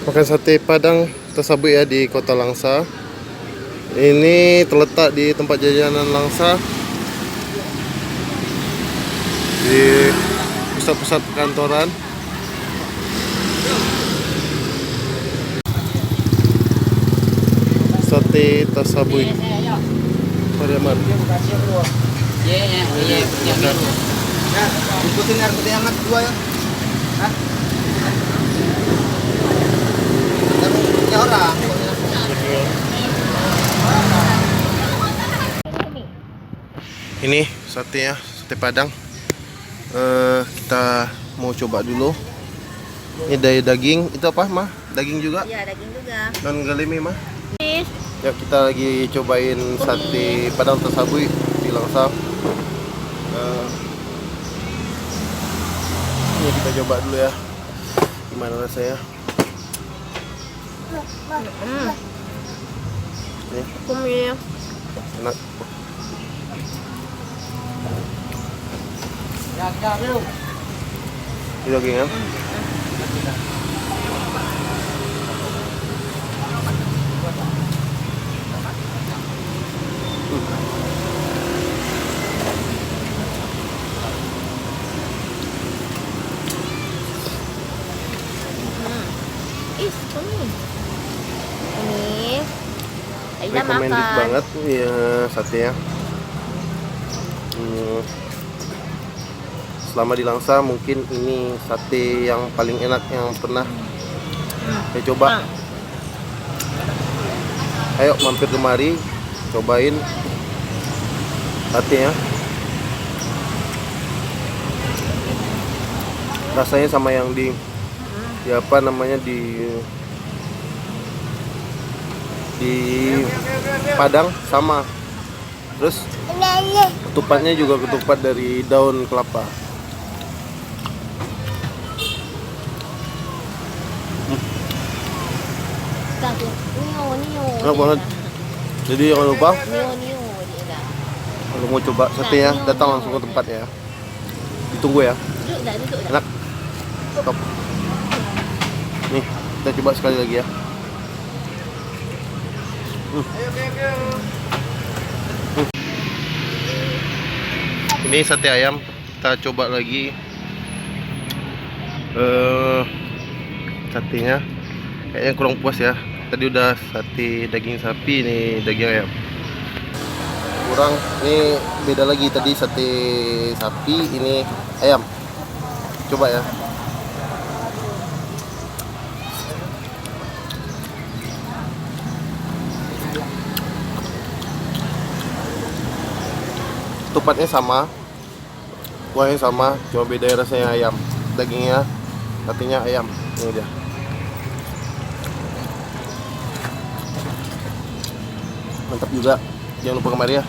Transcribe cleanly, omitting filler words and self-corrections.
Makan sate Padang tersabut ya di Kota Langsa. Ini terletak di tempat jajanan Langsa, di pusat-pusat perkantoran. Sate tersabut Pariaman. Ikutin air putih hangat dua ya. Hah? Ya orang. Ini satenya, sate Padang. Kita mau coba dulu. Ini dari daging, itu apa mah? Daging juga? Iya, daging juga. Dan galimi mah? Nis. Ya, kita lagi cobain sate Padang tersabut di Langsa. Ini kita coba dulu ya, gimana rasanya. Ini Kumil. enak. Ini dagingnya. Is, kumil. Kumil. Aida Recommended makan. banget ya satenya. Selama di Langsa mungkin ini sate yang paling enak yang pernah saya coba. Ayo mampir kemari, cobain satenya. Rasanya sama yang di apa namanya di Padang sama. Terus ketupannya juga ketupat dari daun kelapa. Enak banget. Jadi jangan lupa kalau mau coba satenya datang langsung ke tempat ya. Ditunggu ya. Enak. Top. Nih, kita coba sekali lagi ya. Ini sate ayam, kita coba lagi. Satenya kayaknya kurang puas ya. Tadi udah sate daging sapi, ini daging ayam. Kurang, ini beda lagi. Tadi sate sapi, ini ayam. Coba ya. Ketupatnya sama, kuahnya sama, cuma beda rasanya ayam. Dagingnya, satenya ayam. Ini dia. Mantap juga. Jangan lupa kemari ya.